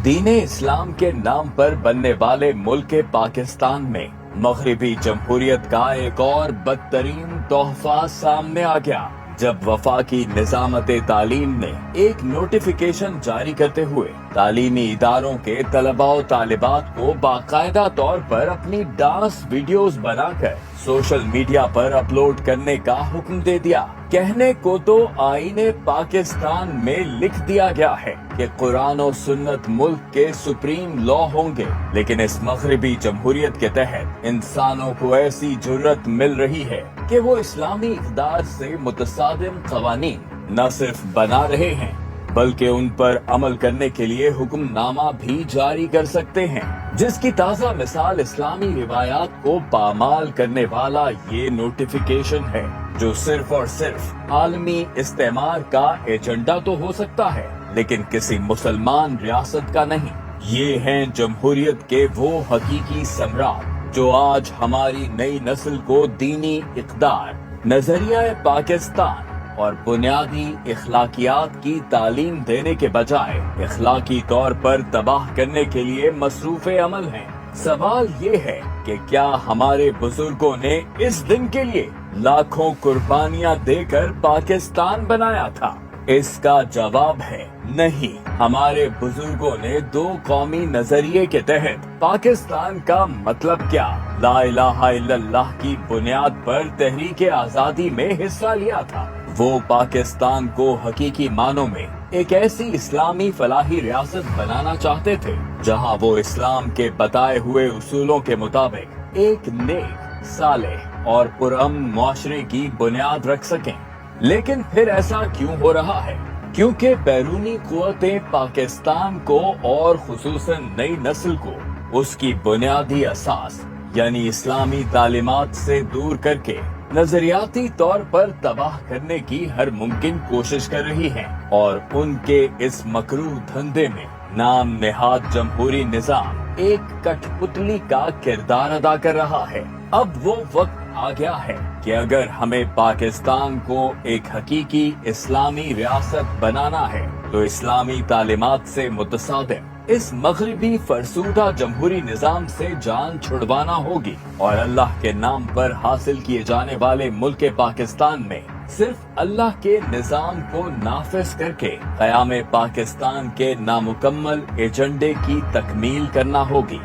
दीन इस्लाम के नाम पर बनने वाले मुल्क पाकिस्तान में मगरबी जमहूरियत का एक और बदतरीन तोहफा सामने आ गया जब वफाकी निजामत तालीम ने एक नोटिफिकेशन जारी करते हुए तालीमी इदारों के तलबा और तालिबात को बाकायदा तौर पर अपनी डांस वीडियोस बनाकर सोशल मीडिया पर अपलोड करने का हुक्म दे दिया। कहने को तो आईने पाकिस्तान में लिख दिया गया है कि कुरान और सुन्नत मुल्क के सुप्रीम लॉ होंगे, लेकिन इस मगरबी जमहूरियत के तहत इंसानों को ऐसी जुर्रत मिल रही है कि वो इस्लामी इक़दार से मुतसादिम क़वानीन न सिर्फ बना रहे हैं बल्कि उन पर अमल करने के लिए हुक्मनामा भी जारी कर सकते हैं, जिसकी ताज़ा मिसाल इस्लामी रिवायात को पामाल करने वाला ये नोटिफिकेशन है जो सिर्फ और सिर्फ आलमी इस्तेमार का एजेंडा तो हो सकता है लेकिन किसी मुसलमान रियासत का नहीं। ये हैं जमहूरियत के वो हकीकी सम्राट जो आज हमारी नई नस्ल को दीनी इक़दार, नजरिया पाकिस्तान और बुनियादी इखलाकियात की तालीम देने के बजाय इखलाकी तौर पर तबाह करने के लिए मसरूफ अमल हैं। सवाल ये है कि क्या हमारे बुजुर्गों ने इस दिन के लिए लाखों कुर्बानियां देकर पाकिस्तान बनाया था? इसका जवाब है नहीं। हमारे बुजुर्गों ने दो कौमी नजरिए के तहत पाकिस्तान का मतलब क्या, ला इलाहा इल्लल्लाह की बुनियाद पर तहरीक आजादी में हिस्सा लिया था। वो पाकिस्तान को हकीकी मानों में एक ऐसी इस्लामी फलाही रियासत बनाना चाहते थे जहां वो इस्लाम के बताए हुए उसूलों के मुताबिक एक नेक, सालेह और पुरअमन मुआशरे की बुनियाद रख सकें। लेकिन फिर ऐसा क्यों हो रहा है? क्योंकि बैरूनी कुव्वतें पाकिस्तान को और खुसूसन नई नस्ल को उसकी बुनियादी असास यानी इस्लामी तालीमात से दूर करके नजरियाती तौर पर तबाह करने की हर मुमकिन कोशिश कर रही हैं और उनके इस मकरूह धंधे में नाम नेहाद जमहूरी निजाम एक कठपुतली का किरदार अदा कर रहा है। अब वो वक्त आ गया है कि अगर हमें पाकिस्तान को एक हकीकी इस्लामी रियासत बनाना है तो इस्लामी तालीमात से मुतसादिम इस मगरबी फरसूदा जमहूरी निजाम से जान छुड़वाना होगी और अल्लाह के नाम पर हासिल किए जाने वाले मुल्क पाकिस्तान में सिर्फ अल्लाह के निजाम को नाफिज करके क़याम पाकिस्तान के नामुकम्मल एजेंडे की तकमील करना होगी।